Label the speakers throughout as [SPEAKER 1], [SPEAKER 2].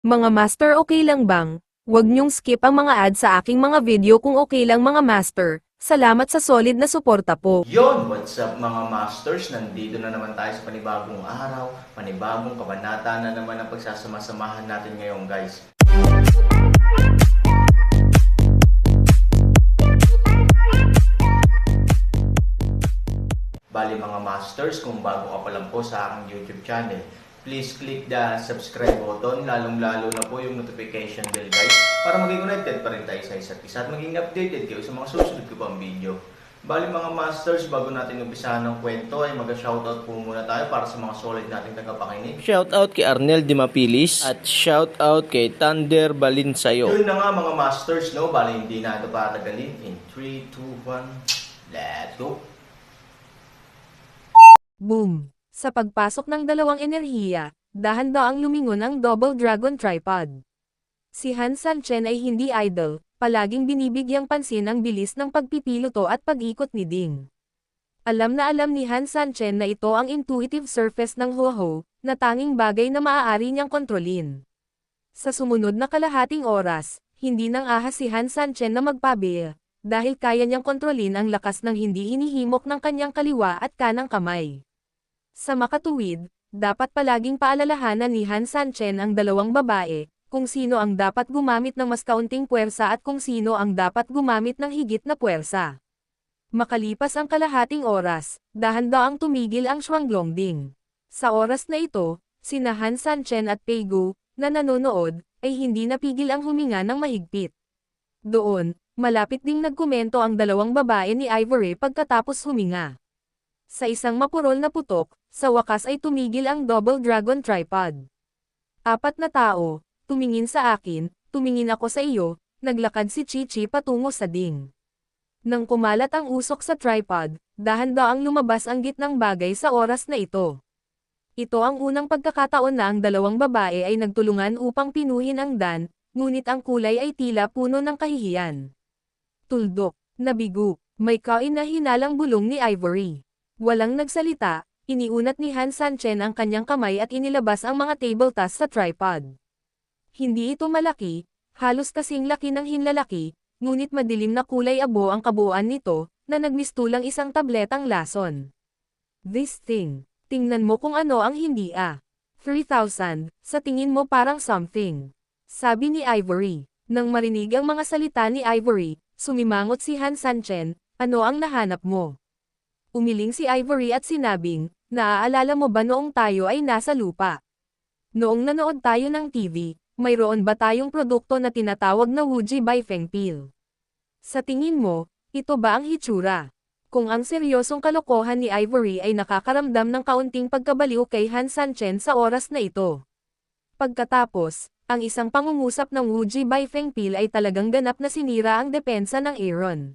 [SPEAKER 1] Mga master, okay lang bang? Huwag niyong skip ang mga ads sa aking mga video kung okay lang mga master. Salamat sa solid na suporta po.
[SPEAKER 2] Yon, what's up mga masters? Nandito na naman tayo sa panibagong araw, panibagong kabanata na naman ang pagsasama-samahan natin ngayon guys. Bali mga masters, kung bago ka pa lang po sa aking YouTube channel, please click the subscribe button, lalong-lalo na po yung notification bell guys, para maging connected pa rin tayo sa isa't isa at maging updated kayo sa mga susunod ko pang video. Bali mga masters, bago natin umpisahan ng kwento ay mag-shoutout po muna tayo para sa mga solid nating tagapakinig.
[SPEAKER 3] Shoutout kay Arnel Di Mapilis at shoutout kay Thunder Balinsayo.
[SPEAKER 2] Yun na nga mga masters, no? Bali hindi na ito patagalin. In 3, 2, 1, let's go!
[SPEAKER 1] Boom! Sa pagpasok ng dalawang enerhiya, dahan-daang lumingon ang Double Dragon Tripod. Si Han Sanchen ay hindi idle, palaging binibigyang pansin ang bilis ng pagpipiloto at pag-ikot ni Ding. Alam na alam ni Han Sanchen na ito ang intuitive surface ng Ho-Ho, na tanging bagay na maaari niyang kontrolin. Sa sumunod na kalahating oras, hindi nang ahas si Han Sanchen na magpabiya, dahil kaya niyang kontrolin ang lakas ng hindi hinihimok ng kanyang kaliwa at kanang kamay. Sa makatuwid, dapat palaging paalalahanan ni Han Sanchen ang dalawang babae, kung sino ang dapat gumamit ng mas kaunting puwersa at kung sino ang dapat gumamit ng higit na puwersa. Makalipas ang kalahating oras, dahan-daang tumigil ang Shuanglongding. Sa oras na ito, sina Han Sanchen at Pei Gu, na nanonood, ay hindi napigil ang huminga ng mahigpit. Doon, malapit ding nagkomento ang dalawang babae ni Ivory pagkatapos huminga. Sa isang mapurol na putok, sa wakas ay tumigil ang Double Dragon Tripod. Apat na tao, tumingin sa akin, tumingin ako sa iyo, naglakad si Chi-Chi patungo sa Ding. Nang kumalat ang usok sa tripod, dahan-daang lumabas ang gitnang bagay sa oras na ito. Ito ang unang pagkakataon na ang dalawang babae ay nagtulungan upang pinuhin ang Dan, ngunit ang kulay ay tila puno ng kahihiyan. Tuldok, nabigo, may kain na hinalang bulong ni Ivory. Walang nagsalita, iniunat ni Han Sanchen ang kanyang kamay at inilabas ang mga table tas sa tripod. Hindi ito malaki, halos kasing laki ng hinlalaki, ngunit madilim na kulay abo ang kabuuan nito, na nagmistulang isang tabletang lason. This thing, tingnan mo kung ano ang hindi 3,000, sa tingin mo parang something. Sabi ni Ivory. Nang marinig ang mga salita ni Ivory, sumimangot si Han Sanchen, ano ang nahanap mo? Umiling si Ivory at sinabing, naaalala mo ba noong tayo ay nasa lupa? Noong nanood tayo ng TV, mayroon ba tayong produkto na tinatawag na Wuji by Feng Pil? Sa tingin mo, ito ba ang hitsura? Kung ang seryosong kalokohan ni Ivory ay nakakaramdam ng kaunting pagkabaliw kay Han Sanchen sa oras na ito. Pagkatapos, ang isang pangungusap ng Wuji by Feng Pil ay talagang ganap na sinira ang depensa ng Aaron.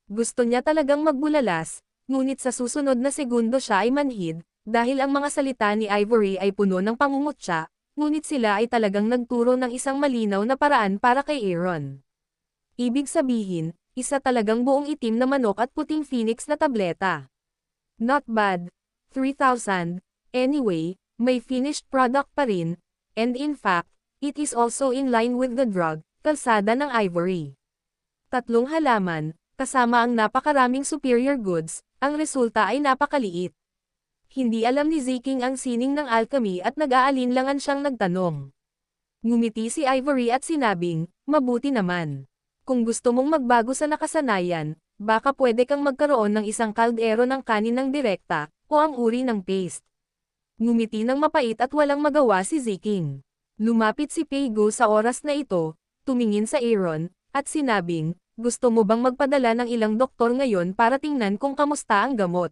[SPEAKER 1] Gusto niya talagang magbulalas, ngunit sa susunod na segundo siya ay manhid, dahil ang mga salita ni Ivory ay puno ng pangungutya, ngunit sila ay talagang nagturo ng isang malinaw na paraan para kay Aaron. Ibig sabihin, isa talagang buong itim na manok at puting phoenix na tableta. Not bad. 3,000. Anyway, may finished product pa rin, and in fact, it is also in line with the drug, kalsada ng Ivory. 3 halaman, kasama ang napakaraming superior goods, ang resulta ay napakaliit. Hindi alam ni Ziking ang sining ng alchemy at nag-aalinlangan siyang nagtanong. Ngumiti si Ivory at sinabing, mabuti naman. Kung gusto mong magbago sa nakasanayan, baka pwede kang magkaroon ng isang kaldero ng kanin ng direkta, o ang uri ng paste. Ngumiti ng mapait at walang magawa si Ziking. Lumapit si Pei Gu sa oras na ito, tumingin sa Aaron, at sinabing, gusto mo bang magpadala ng ilang doktor ngayon para tingnan kung kamusta ang gamot?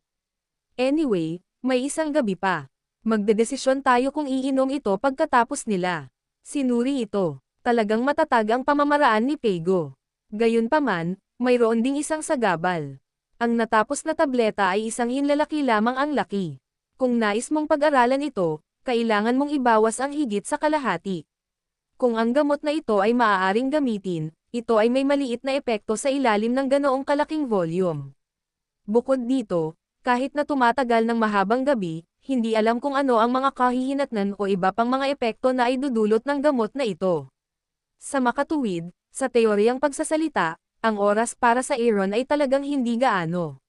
[SPEAKER 1] Anyway, may isang gabi pa. Magdedesisyon tayo kung iinom ito pagkatapos nila. Sinuri ito. Talagang matatag ang pamamaraan ni Pei Gu. Gayunpaman, mayroon ding isang sagabal. Ang natapos na tableta ay isang hinlalaki lamang ang laki. Kung nais mong pag-aralan ito, kailangan mong ibawas ang higit sa kalahati. Kung ang gamot na ito ay maaaring gamitin, ito ay may maliit na epekto sa ilalim ng ganoong kalaking volume. Bukod dito, Kahit na tumatagal ng mahabang gabi, hindi alam kung ano ang mga kahihinatnan o iba pang mga epekto na idudulot ng gamot na ito. Sa makatuwid, sa teoryang pagsasalita, ang oras para sa Aaron ay talagang hindi gaano.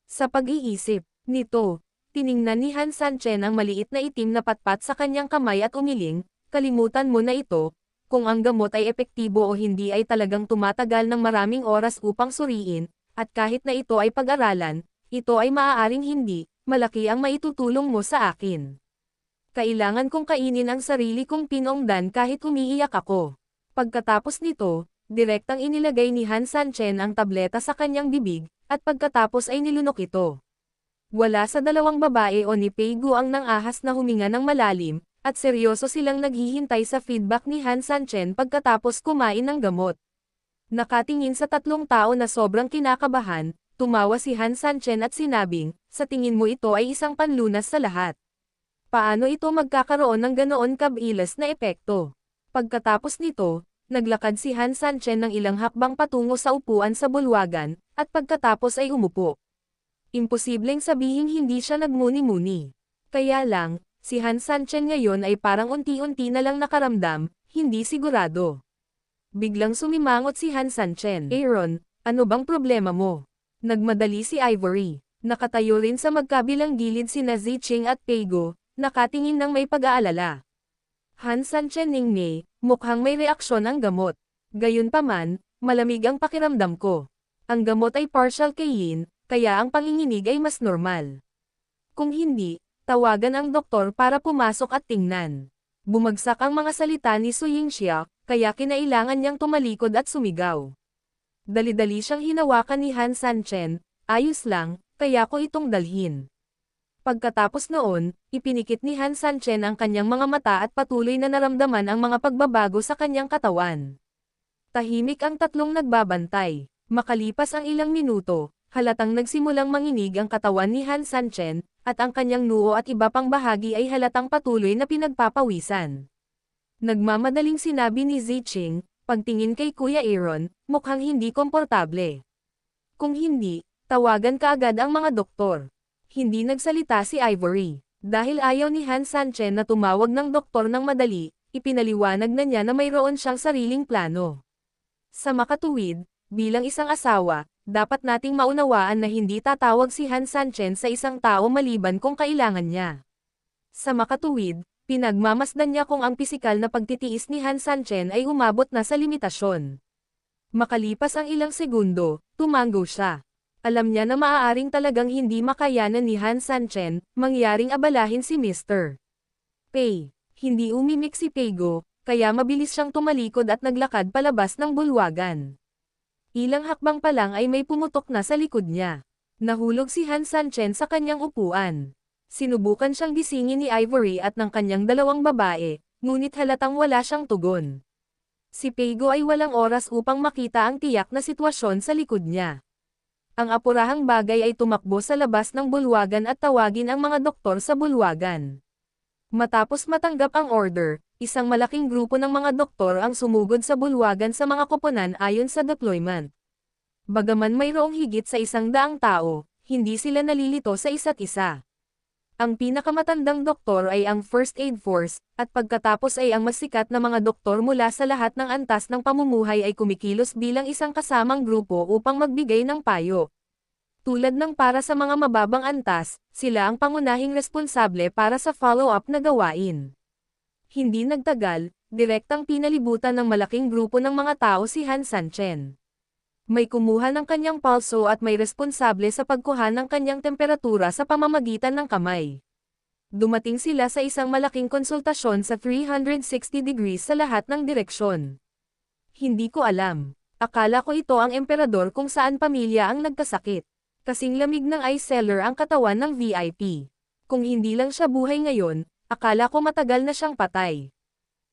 [SPEAKER 1] Sa pag-iisip nito, tiningnan ni Han Sanchen ang maliit na itim na patpat sa kanyang kamay at umiling, kalimutan mo na ito, kung ang gamot ay epektibo o hindi ay talagang tumatagal ng maraming oras upang suriin, at kahit na ito ay pag-aralan, ito ay maaaring hindi, malaki ang maitutulong mo sa akin. Kailangan kong kainin ang sarili kong pinongdan kahit umiiyak ako. Pagkatapos nito, direktang inilagay ni Han Sanchen ang tableta sa kanyang bibig, at pagkatapos ay nilunok ito. Wala sa dalawang babae o ni Peigo ang nang-ahas na huminga ng malalim, at seryoso silang naghihintay sa feedback ni Han Sanchen pagkatapos kumain ng gamot. Nakatingin sa tatlong tao na sobrang kinakabahan, tumawa si Han Sanchen at sinabing, sa tingin mo ito ay isang panlunas sa lahat. Paano ito magkakaroon ng ganoon kabilas na epekto? Pagkatapos nito, naglakad si Han Sanchen ng ilang hakbang patungo sa upuan sa bulwagan, at pagkatapos ay umupo. Imposibleng sabihing hindi siya nagmuni-muni. Kaya lang, si Han Sanchen ngayon ay parang unti-unti na lang nakaramdam, hindi sigurado. Biglang sumimangot si Han Sanchen. Aaron, ano bang problema mo? Nagmadali si Ivory. Nakatayo rin sa magkabilang gilid sina Ziching at Peigo, nakatingin ng may pag-aalala. Han Sanchen ningni, mukhang may reaksyon ang gamot. Gayunpaman, malamig ang pakiramdam ko. Ang gamot ay partial caffeine, kaya ang panginginig ay mas normal. Kung hindi, tawagan ang doktor para pumasok at tingnan. Bumagsak ang mga salita ni Su Yingxia, kaya kinailangan niyang tumalikod at sumigaw. Dali-dali siyang hinawakan ni Han Sanchen, ayos lang, kaya ko itong dalhin. Pagkatapos noon, ipinikit ni Han Sanchen ang kanyang mga mata at patuloy na naramdaman ang mga pagbabago sa kanyang katawan. Tahimik ang tatlong nagbabantay. Makalipas ang ilang minuto, halatang nagsimulang manginig ang katawan ni Han Sanchen, at ang kanyang noo at iba pang bahagi ay halatang patuloy na pinagpapawisan. Nagmamadaling sinabi ni Ziching, pagtingin kay Kuya Aaron, mukhang hindi komportable. Kung hindi, tawagan kaagad ang mga doktor. Hindi nagsalita si Ivory. Dahil ayaw ni Han Sanchen na tumawag ng doktor ng madali, ipinaliwanag na niya na mayroon siyang sariling plano. Sa makatuwid, bilang isang asawa, dapat nating maunawaan na hindi tatawag si Han Sanchen sa isang tao maliban kung kailangan niya. Sa makatuwid, pinagmamasdan niya kung ang pisikal na pagtitiis ni Han Sanchen ay umabot na sa limitasyon. Makalipas ang ilang segundo, tumango siya. Alam niya na maaaring talagang hindi makayanan ni Han Sanchen, mangyaring abalahin si Mr. Pei. Hindi umimik si Peigo, kaya mabilis siyang tumalikod at naglakad palabas ng bulwagan. Ilang hakbang pa lang ay may pumutok na sa likod niya. Nahulog si Han Sanchen sa kanyang upuan. Sinubukan siyang gisingin ni Ivory at ng kanyang dalawang babae, ngunit halatang wala siyang tugon. Si Peigo ay walang oras upang makita ang tiyak na sitwasyon sa likod niya. Ang apurahang bagay ay tumakbo sa labas ng bulwagan at tawagin ang mga doktor sa bulwagan. Matapos matanggap ang order, isang malaking grupo ng mga doktor ang sumugod sa bulwagan sa mga koponan ayon sa deployment. Bagaman mayroong higit sa 100 tao, hindi sila nalilito sa isa't isa. Ang pinakamatandang doktor ay ang First Aid Force, at pagkatapos ay ang mas sikat na mga doktor mula sa lahat ng antas ng pamumuhay ay kumikilos bilang isang kasamang grupo upang magbigay ng payo. Tulad ng para sa mga mababang antas, sila ang pangunahing responsable para sa follow-up na gawain. Hindi nagtagal, direktang pinalibutan ng malaking grupo ng mga tao si Han Sanchen. May kumuha ng kanyang pulso at may responsable sa pagkuha ng kanyang temperatura sa pamamagitan ng kamay. Dumating sila sa isang malaking konsultasyon sa 360 degrees sa lahat ng direksyon. Hindi ko alam. Akala ko ito ang emperador kung saan pamilya ang nagkasakit. Kasing lamig ng ice cellar ang katawan ng VIP. Kung hindi lang siya buhay ngayon, akala ko matagal na siyang patay.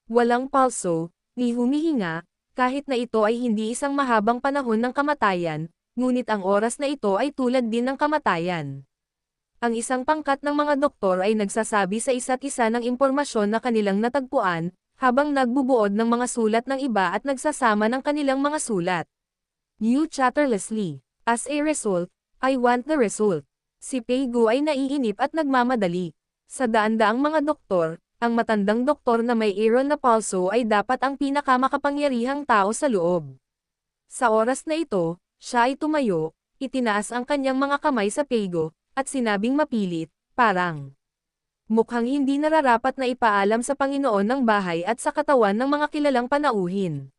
[SPEAKER 1] Walang pulso, ni humihinga, kahit na ito ay hindi isang mahabang panahon ng kamatayan, ngunit ang oras na ito ay tulad din ng kamatayan. Ang isang pangkat ng mga doktor ay nagsasabi sa isa't isa ng impormasyon na kanilang natagpuan, habang nagbubuod ng mga sulat ng iba at nagsasama ng kanilang mga sulat. You chatterlessly. As a result, I want the result. Si Peigo ay naiinip at nagmamadali. Sa daan-daang mga doktor, ang matandang doktor na may Aaron na palso ay dapat ang pinakamakapangyarihang tao sa loob. Sa oras na ito, siya ay tumayo, itinaas ang kanyang mga kamay sa Peigo, at sinabing mapilit, parang mukhang hindi nararapat na ipaalam sa Panginoon ng bahay at sa katawan ng mga kilalang panauhin.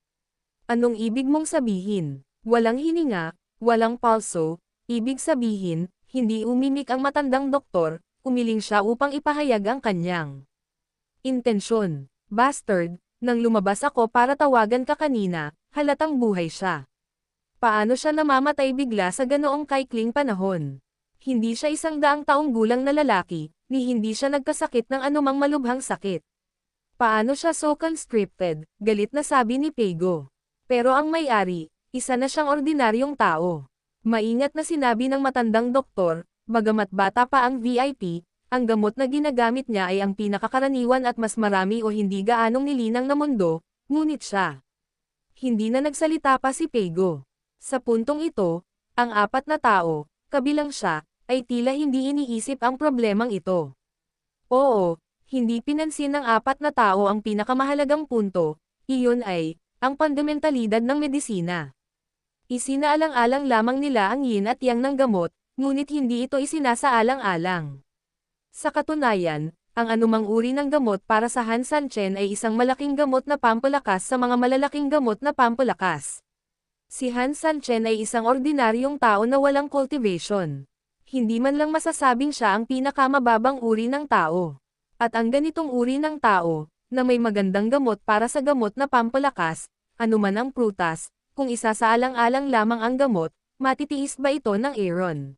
[SPEAKER 1] Anong ibig mong sabihin? Walang hininga, walang palso, ibig sabihin, hindi umimik ang matandang doktor, umiling siya upang ipahayag ang kanyang intensyon. Bastard, nang lumabas ako para tawagan ka kanina, halatang buhay siya. Paano siya namamatay bigla sa ganoong kaikling panahon? Hindi siya 100 taong gulang na lalaki, ni hindi siya nagkasakit ng anumang malubhang sakit. Paano siya so conscripted? Galit na sabi ni Peigo. Pero ang may-ari, isa na siyang ordinaryong tao. Maingat na sinabi ng matandang doktor, bagamat bata pa ang VIP, ang gamot na ginagamit niya ay ang pinakakaraniwan at mas marami o hindi gaanong nilinang na mundo, ngunit siya. Hindi na nagsalita pa si Peigo. Sa puntong ito, ang 4 na tao, kabilang siya, ay tila hindi iniisip ang problemang ito. Oo, hindi pinansin ng 4 na tao ang pinakamahalagang punto, iyon ay, ang fundamentalidad ng medisina. Isinaalang-alang lamang nila ang yin at yang ng gamot, ngunit hindi ito isinasaalang-alang. Sa katunayan, ang anumang uri ng gamot para sa Han Sanchen ay isang malaking gamot na pampalakas sa mga malalaking gamot na pampalakas. Si Han Sanchen ay isang ordinaryong tao na walang cultivation. Hindi man lang masasabing siya ang pinakamababang uri ng tao. At ang ganitong uri ng tao, na may magandang gamot para sa gamot na pampalakas, anuman ang prutas, kung isasaalang-alang lamang ang gamot, matitiis ba ito ng Aaron?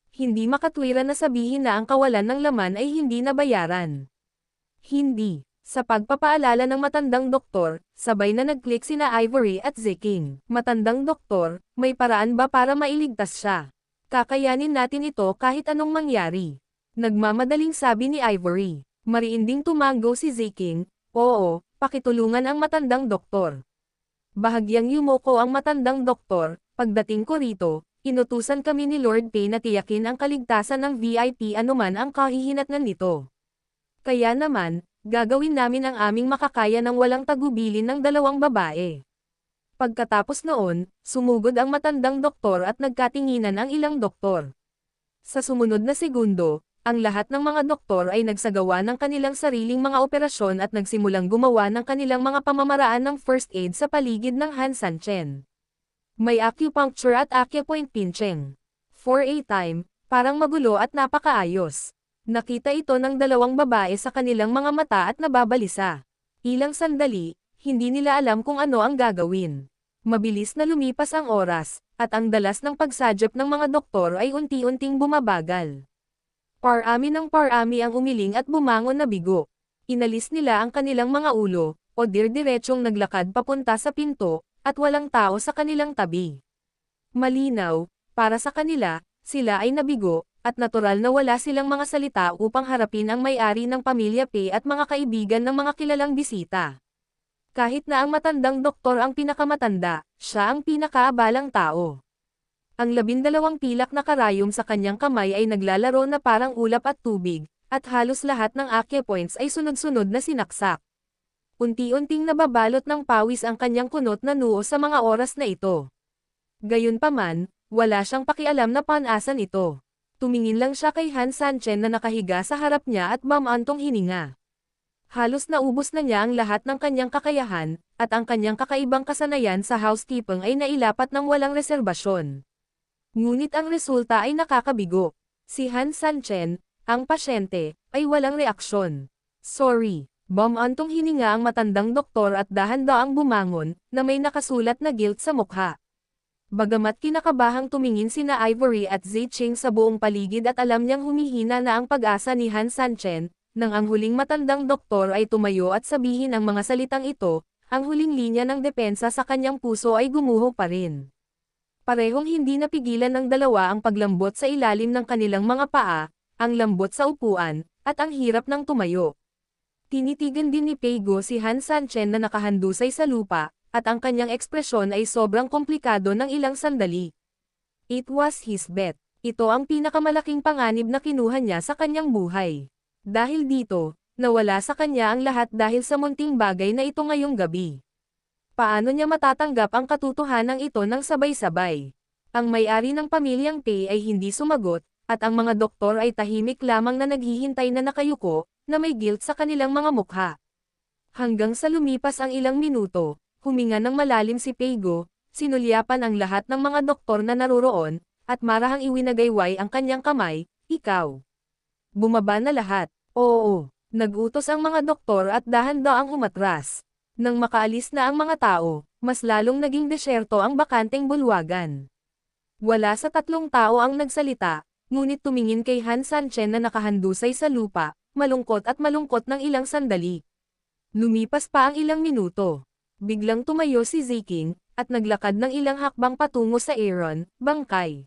[SPEAKER 1] Hindi makatwiran na sabihin na ang kawalan ng laman ay hindi nabayaran. Hindi. Sa pagpapaalala ng matandang doktor, sabay na nag-click sina Ivory at Zeking. Matandang doktor, may paraan ba para mailigtas siya? Kakayanin natin ito kahit anong mangyari. Nagmamadaling sabi ni Ivory. Mariinding tumango si Zeking, oo, pakitulungan ang matandang doktor. Bahagyang yumoko ang matandang doktor, pagdating ko rito, inutusan kami ni Lord Pay na tiyakin ang kaligtasan ng VIP anuman ang kahihinatnan nito. Kaya naman, gagawin namin ang aming makakaya ng walang tagubilin ng 2 babae. Pagkatapos noon, sumugod ang matandang doktor at nagkatinginan ang ilang doktor. Sa sumunod na segundo, ang lahat ng mga doktor ay nagsagawa ng kanilang sariling mga operasyon at nagsimulang gumawa ng kanilang mga pamamaraan ng first aid sa paligid ng Han Sanchen. May acupuncture at acupoint pinching. For a time, parang magulo at napakaayos. Nakita ito ng 2 babae sa kanilang mga mata at nababalisa. Ilang sandali, hindi nila alam kung ano ang gagawin. Mabilis na lumipas ang oras, at ang dalas ng pagsadyap ng mga doktor ay unti-unting bumabagal. Parami ng parami ang umiling at bumangon na bigo. Inalis nila ang kanilang mga ulo, o dirdiretsong naglakad papunta sa pinto, at walang tao sa kanilang tabi. Malinaw, para sa kanila, sila ay nabigo, at natural na wala silang mga salita upang harapin ang may-ari ng pamilya Pei at mga kaibigan ng mga kilalang bisita. Kahit na ang matandang doktor ang pinakamatanda, siya ang pinakaabalang tao. Ang 12 pilak na karayom sa kanyang kamay ay naglalaro na parang ulap at tubig, at halos lahat ng acupoints ay sunod-sunod na sinaksak. Unti-unting nababalot ng pawis ang kanyang kunot na noo sa mga oras na ito. Gayunpaman, wala siyang pakialam na panasan ito. Tumingin lang siya kay Han Sanchen na nakahiga sa harap niya at mamantong hininga. Halos naubos na niya ang lahat ng kanyang kakayahan, at ang kanyang kakaibang kasanayan sa housekeeping ay nailapat ng walang reserbasyon. Ngunit ang resulta ay nakakabigo. Si Han Sanchen, ang pasyente, ay walang reaksyon. Sorry. Bumantong hininga ang matandang doktor at dahan-daang bumangon, na may nakasulat na guilt sa mukha. Bagamat kinakabahang tumingin sina Ivory at Zeking sa buong paligid at alam niyang humihina na ang pag-asa ni Han Sanchen, nang ang huling matandang doktor ay tumayo at sabihin ang mga salitang ito, ang huling linya ng depensa sa kanyang puso ay gumuho pa rin. Parehong hindi napigilan ng 2 ang paglambot sa ilalim ng kanilang mga paa, ang lambot sa upuan, at ang hirap ng tumayo. Tinitigan din ni Peigo si Han Sanchen na nakahandusay sa lupa, at ang kanyang ekspresyon ay sobrang komplikado ng ilang sandali. It was his bet. Ito ang pinakamalaking panganib na kinuha niya sa kanyang buhay. Dahil dito, nawala sa kanya ang lahat dahil sa munting bagay na ito ngayong gabi. Paano niya matatanggap ang katotohanan ito ng sabay-sabay? Ang may-ari ng pamilyang Pei ay hindi sumagot, at ang mga doktor ay tahimik lamang na naghihintay na nakayuko, na may guilt sa kanilang mga mukha. Hanggang sa lumipas ang ilang minuto, huminga ng malalim si Peigo, sinulyapan ang lahat ng mga doktor na naroroon, at marahang iwinagayway ang kanyang kamay, ikaw. Bumaba na lahat. Oo, nag-utos ang mga doktor at dahan-daang umatras. Nang makaalis na ang mga tao, mas lalong naging desyerto ang bakanteng bulwagan. Wala sa 3 tao ang nagsalita, ngunit tumingin kay Han Sanchen na nakahandusay sa lupa, malungkot ng ilang sandali. Lumipas pa ang ilang minuto. Biglang tumayo si Ziking, at naglakad ng ilang hakbang patungo sa Aaron, bangkay.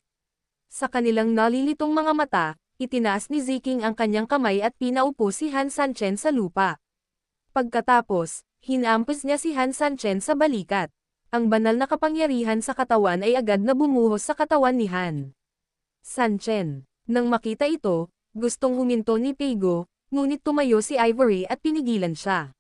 [SPEAKER 1] Sa kanilang nalilitong mga mata, itinaas ni Ziking ang kanyang kamay at pinaupo si Han Sanchen sa lupa. Pagkatapos, hinampos niya si Han Sanchen sa balikat. Ang banal na kapangyarihan sa katawan ay agad na bumuhos sa katawan ni Han Sanchen. Nang makita ito, gustong huminto ni Peigo, ngunit tumayo si Ivory at pinigilan siya.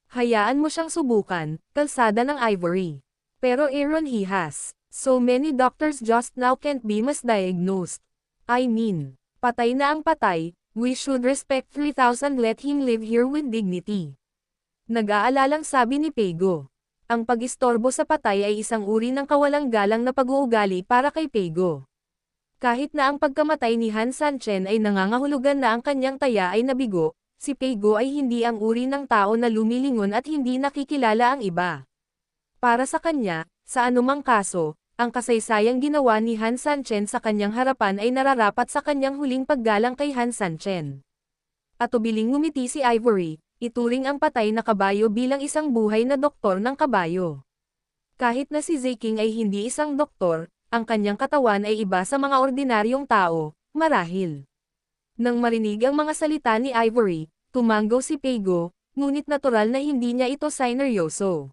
[SPEAKER 1] Hayaan mo siyang subukan, kalsada ng Ivory. Pero Aaron, he has so many doctors just now can't be misdiagnosed. I mean, patay na ang patay, we should respect 3,000, let him live here with dignity. Nag-aalalang sabi ni Peigo. Ang pag-istorbo sa patay ay isang uri ng kawalang galang na pag-uugali para kay Peigo. Kahit na ang pagkamatay ni Han Sanchen ay nangangahulugan na ang kanyang taya ay nabigo, si Peigo ay hindi ang uri ng tao na lumilingon at hindi nakikilala ang iba. Para sa kanya, sa anumang kaso, ang kasaysayang ginawa ni Han Sanchen sa kanyang harapan ay nararapat sa kanyang huling paggalang kay Han Sanchen. At ubiling ngumiti si Ivory, ituring ang patay na kabayo bilang isang buhay na doktor ng kabayo. Kahit na si Ziking ay hindi isang doktor, ang kanyang katawan ay iba sa mga ordinaryong tao, marahil. Nang marinig ang mga salita ni Ivory, tumanggo si Peigo, ngunit natural na hindi niya ito sineryoso.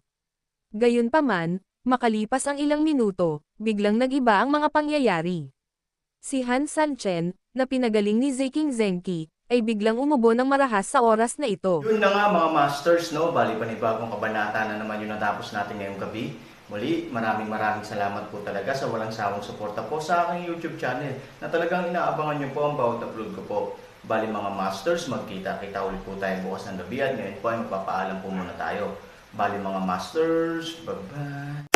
[SPEAKER 1] Gayunpaman, makalipas ang ilang minuto, biglang nag-iba ang mga pangyayari. Si Han Sanchen, na pinagaling ni Ziking Zenki, ay biglang umubo ng marahas sa oras na ito.
[SPEAKER 2] Yun na nga mga masters, no? Bali panibagong kabanata na naman yung natapos natin ngayong gabi. Muli, maraming salamat po talaga sa walang sawang suporta po sa aking YouTube channel na talagang inaabangan nyo po ang bawat upload ko po. Bali mga masters, magkita-kita ulit po tayo bukas ng gabi at ngayon po ay magpapaalam po muna tayo. Bali mga masters, bye-bye!